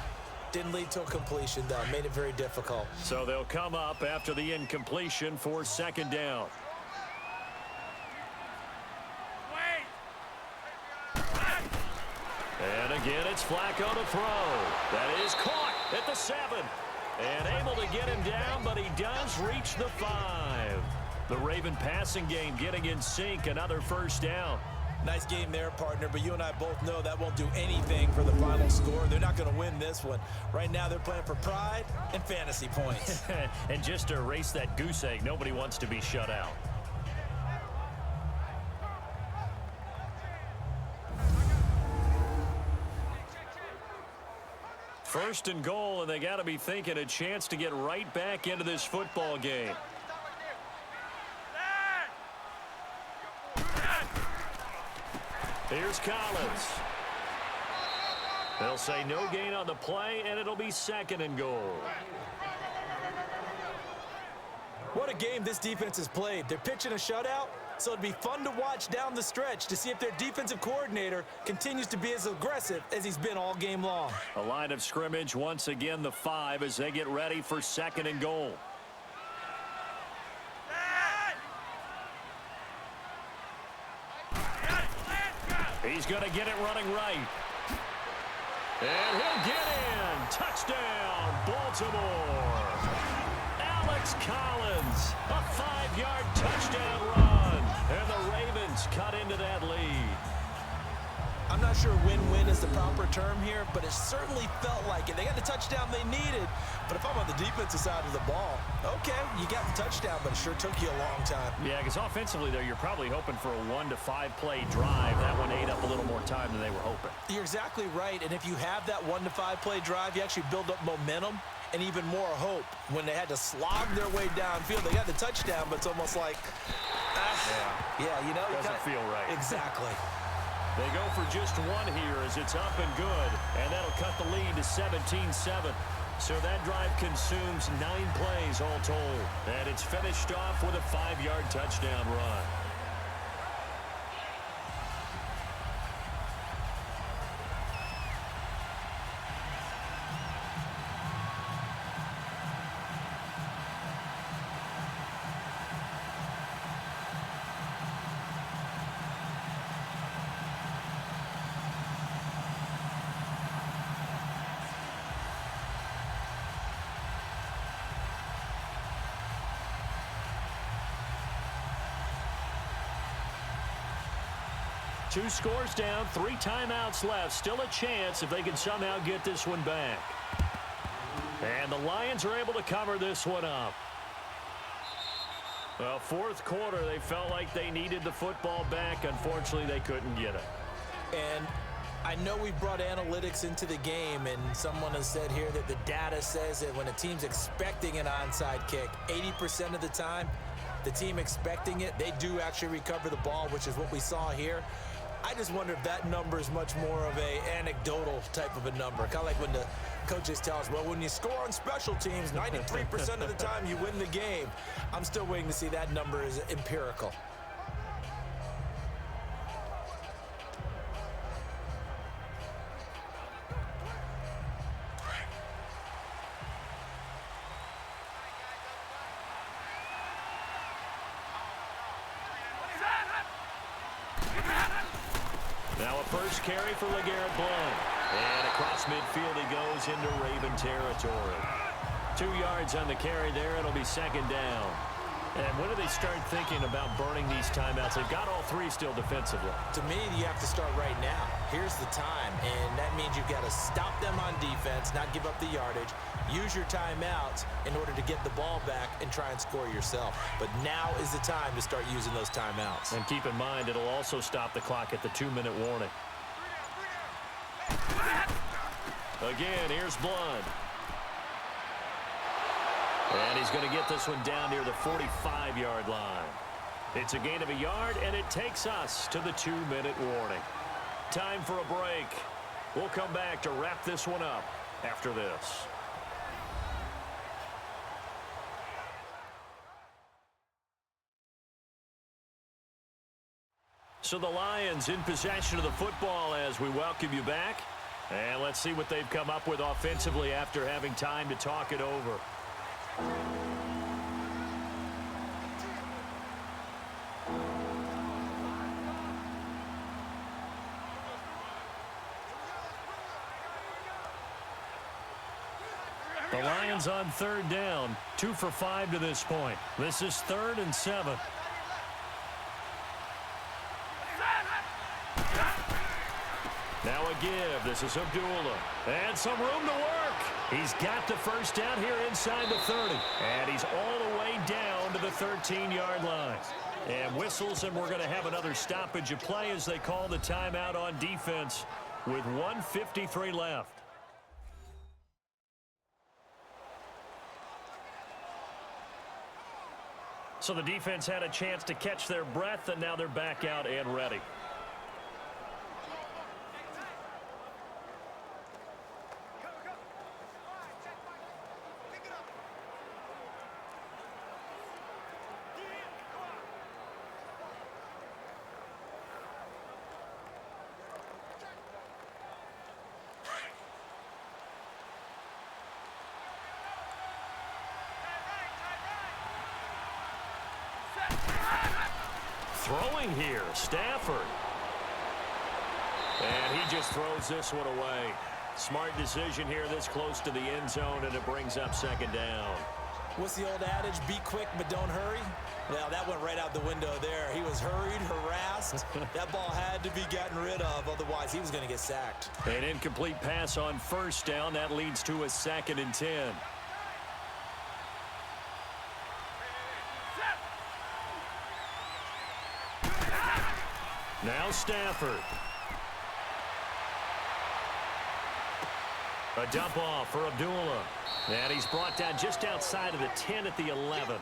Didn't lead to a completion, though. Made it very difficult. So they'll come up after the incompletion for 2nd down. And again, it's Flacco to throw. That is caught at the 7. And able to get him down, but he does reach the 5. The Raven passing game getting in sync. Another 1st down. Nice game there, partner, but you and I both know that won't do anything for the final score. They're not going to win this one. Right now, they're playing for pride and fantasy points. And just to erase that goose egg, nobody wants to be shut out. First and goal, and they got to be thinking a chance to get right back into this football game. Here's Collins. They'll say no gain on the play, and it'll be 2nd and goal. What a game this defense has played. They're pitching a shutout, so it'd be fun to watch down the stretch to see if their defensive coordinator continues to be as aggressive as he's been all game long. A line of scrimmage, once again the 5 as they get ready for 2nd and goal. He's going to get it running right. And he'll get in. Touchdown, Baltimore. Alex Collins, a 5-yard touchdown run. And the Ravens cut into that lead. I'm not sure win-win is the proper term here, but it certainly felt like it. They got the touchdown they needed, but if I'm on the defensive side of the ball, okay, you got the touchdown, but it sure took you a long time. Yeah, because offensively there, you're probably hoping for a 1 to 5 play drive. That one ate up a little more time than they were hoping. You're exactly right, and if you have that 1 to 5 play drive, you actually build up momentum and even more hope. When they had to slog their way downfield, they got the touchdown, but it's almost like, yeah, you know. Doesn't feel right. Exactly. They go for just 1 here as it's up and good, and that'll cut the lead to 17-7. So that drive consumes 9 plays all told, and it's finished off with a 5-yard touchdown run. 2 scores down, 3 timeouts left. Still a chance if they can somehow get this one back. And the Lions are able to cover this one up. Well, fourth quarter, they felt like they needed the football back. Unfortunately, they couldn't get it. And I know we've brought analytics into the game, and someone has said here that the data says that when a team's expecting an onside kick, 80% of the time, the team expecting it, they do actually recover the ball, which is what we saw here. I just wonder if that number is much more of a anecdotal type of a number. Kind of like when the coaches tell us, well, when you score on special teams, 93% of the time you win the game. I'm still waiting to see that number is empirical. Now a first carry for LeGarrette Blount. And across midfield he goes into Raven territory. 2 yards on the carry there. It'll be second down. And when do they start thinking about burning these timeouts? They've got all 3 still defensively. To me, you have to start right now. Here's the time, and that means you've got to stop them on defense, not give up the yardage, use your timeouts in order to get the ball back and try and score yourself. But now is the time to start using those timeouts. And keep in mind, it'll also stop the clock at the 2-minute warning. Again, here's Blount. And he's going to get this one down near the 45-yard line. It's a gain of a yard, and it takes us to the 2-minute warning. Time for a break. We'll come back to wrap this one up after this. So the Lions in possession of the football as we welcome you back. And let's see what they've come up with offensively after having time to talk it over. The Lions on third down, 2 for 5 to this point. This is 3rd and 7. Now a give. This is Abdullah. And some room to work. He's got the first down here inside the 30. And he's all the way down to the 13-yard line. And whistles, and we're going to have another stoppage of play as they call the timeout on defense with 1:53 left. So the defense had a chance to catch their breath, and now they're back out and ready. Throwing here, Stafford. And he just throws this one away. Smart decision here this close to the end zone, and it brings up second down. What's the old adage? Be quick, but don't hurry. Well, that went right out the window there. He was hurried, harassed. That ball had to be gotten rid of, otherwise he was going to get sacked. An incomplete pass on first down. That leads to a 2nd and 10. Now Stafford. A dump off for Abdullah. And he's brought down just outside of the 10 at the 11.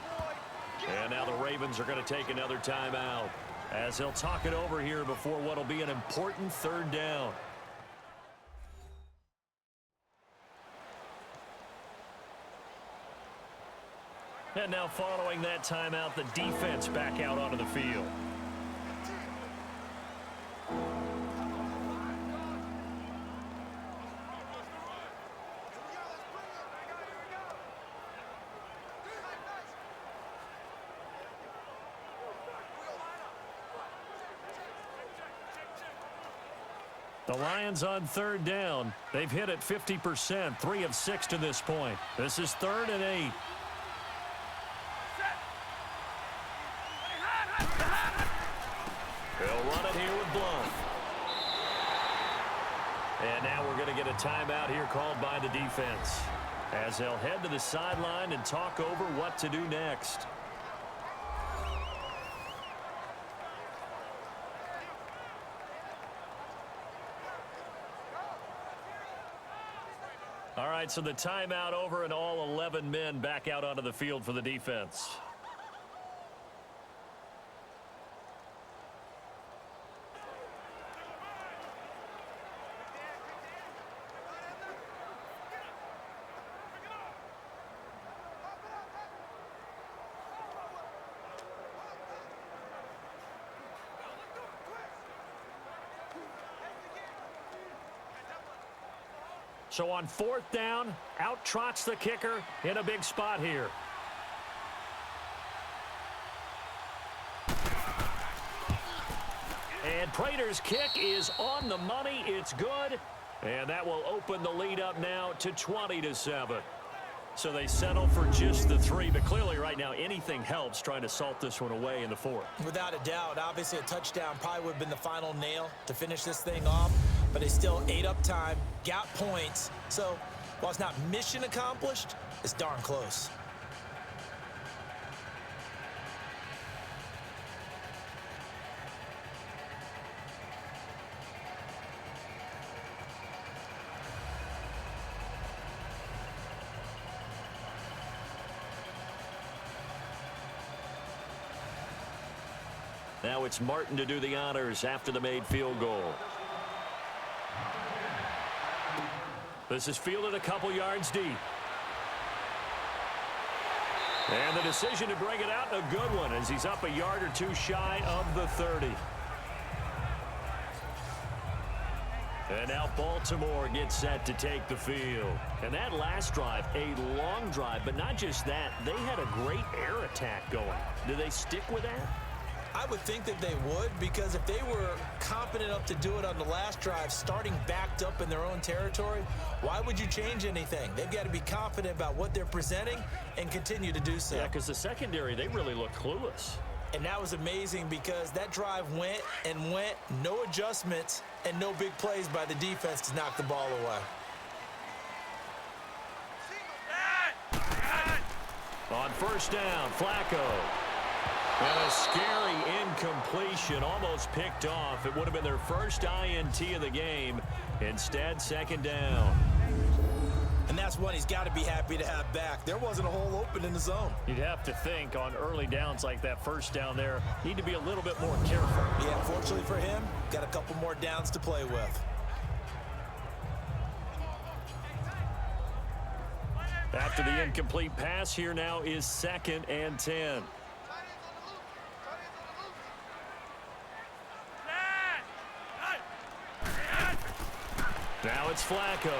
And now the Ravens are going to take another timeout as they'll talk it over here before what will be an important 3rd down. And now following that timeout, the defense back out onto the field. The Lions on 3rd down. They've hit it 50%, 3 of 6 to this point. This is 3rd and 8. They'll run it here with Blount. And now we're going to get a timeout here called by the defense, as they'll head to the sideline and talk over what to do next. All right, so the timeout over and all 11 men back out onto the field for the defense. So on 4th down, out trots the kicker in a big spot here. And Prater's kick is on the money. It's good. And that will open the lead up now to 20-7. So they settle for just the 3, but clearly right now anything helps trying to salt this one away in the 4th. Without a doubt, obviously a touchdown probably would have been the final nail to finish this thing off, but they still ate up time, got points. So while it's not mission accomplished, it's darn close. Now it's Martin to do the honors after the made field goal. This is fielded a couple yards deep. And the decision to bring it out, a good one, as he's up a yard or 2 shy of the 30. And now Baltimore gets set to take the field. And that last drive, a long drive, but not just that, they had a great air attack going. Do they stick with that? I would think that they would, because if they were confident enough to do it on the last drive, starting backed up in their own territory, why would you change anything? They've got to be confident about what they're presenting and continue to do so. Yeah, because the secondary, they really looked clueless. And that was amazing because that drive went and went, no adjustments, and no big plays by the defense to knock the ball away. On 1st down, Flacco. And a scary incompletion, almost picked off. It would have been their first INT of the game. Instead, 2nd down. And that's one he's got to be happy to have back. There wasn't a hole open in the zone. You'd have to think on early downs like that 1st down there, need to be a little bit more careful. Yeah, fortunately for him, got a couple more downs to play with. After the incomplete pass, here now is 2nd and 10. Now it's Flacco.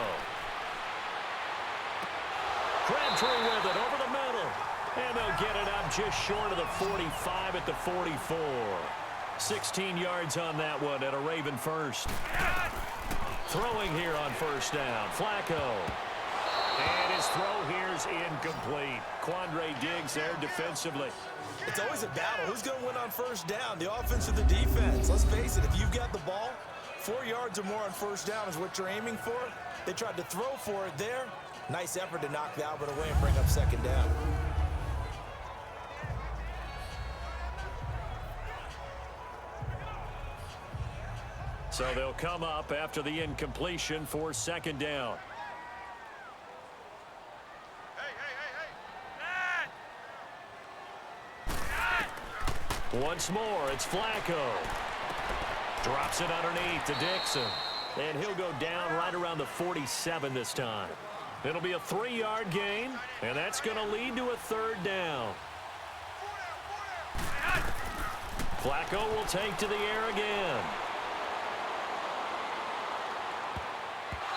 Crabtree with it over the middle. And they'll get it up just short of the 45 at the 44. 16 yards on that one at a Raven first. Throwing here on 1st down. Flacco. And his throw here's incomplete. Quandre Diggs there defensively. It's always a battle. Who's going to win on 1st down, the offense or the defense? Let's face it, if you've got the ball, 4 yards or more on 1st down is what you're aiming for. They tried to throw for it there. Nice effort to knock the Albert away and bring up 2nd down. So they'll come up after the incompletion for 2nd down. Once more, it's Flacco. Drops it underneath to Dixon. And he'll go down right around the 47 this time. It'll be a 3-yard gain, and that's going to lead to a 3rd down. Flacco will take to the air again.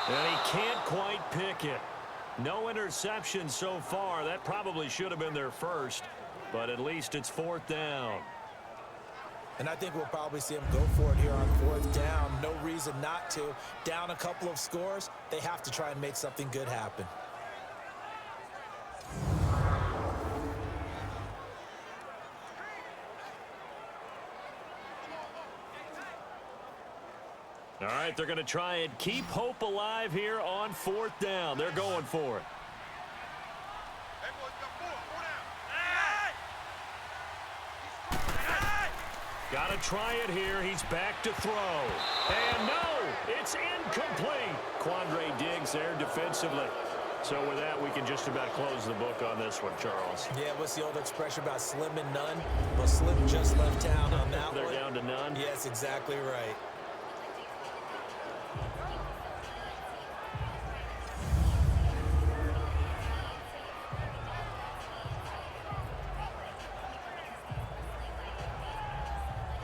And he can't quite pick it. No interception so far. That probably should have been their first, but at least it's 4th down. And I think we'll probably see him go for it here on 4th down. No reason not to. Down a couple of scores, they have to try and make something good happen. All right, they're going to try and keep hope alive here on 4th down. They're going for it. Got to try it here. He's back to throw. And no, it's incomplete. Quandre Diggs there defensively. So with that, we can just about close the book on this one, Charles. Yeah, what's the old expression about slim and none? Well, Slim just left town on that one. They're down to none? Yes, exactly right.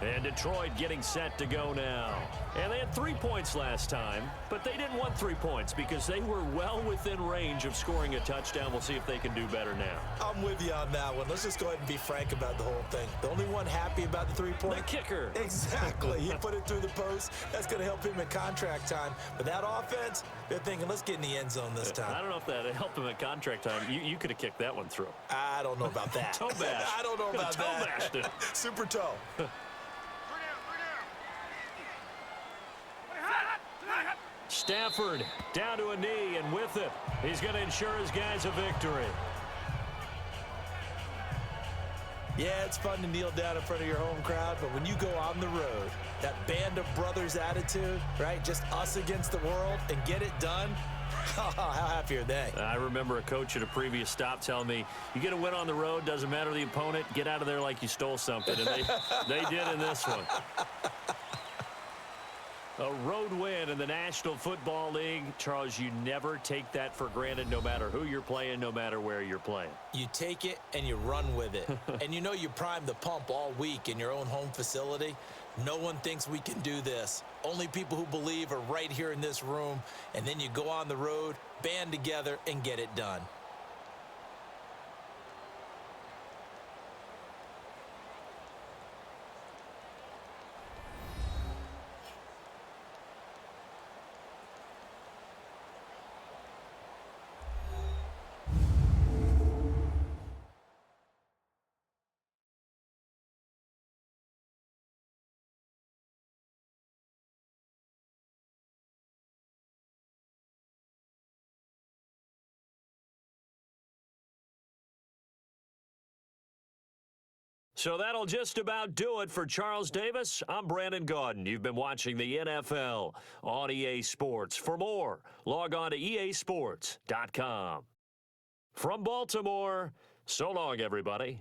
And Detroit getting set to go now. And they had 3 points last time, but they didn't want 3 points because they were well within range of scoring a touchdown. We'll see if they can do better now. I'm with you on that one. Let's just go ahead and be frank about the whole thing. The only one happy about the 3-point? The kicker. Exactly. He put it through the post. That's going to help him in contract time. But that offense, they're thinking, let's get in the end zone this time. I don't know if that helped him at contract time. You could have kicked that one through. I don't know about that. Toe bash. I don't know about that. Toe bashed it. Super toe. Stafford down to a knee, and with it, he's going to ensure his guys a victory. Yeah, it's fun to kneel down in front of your home crowd, but when you go on the road, that band of brothers attitude, right? Just us against the world and get it done. How happy are they? I remember a coach at a previous stop telling me, you get a win on the road, doesn't matter the opponent, get out of there like you stole something. And they did in this one. A road win in the National Football League. Charles, you never take that for granted no matter who you're playing, no matter where you're playing. You take it and you run with it. And you know you primed the pump all week in your own home facility. No one thinks we can do this. Only people who believe are right here in this room. And then you go on the road, band together, and get it done. So that'll just about do it for Charles Davis. I'm Brandon Gaudin. You've been watching the NFL on EA Sports. For more, log on to easports.com. From Baltimore, so long, everybody.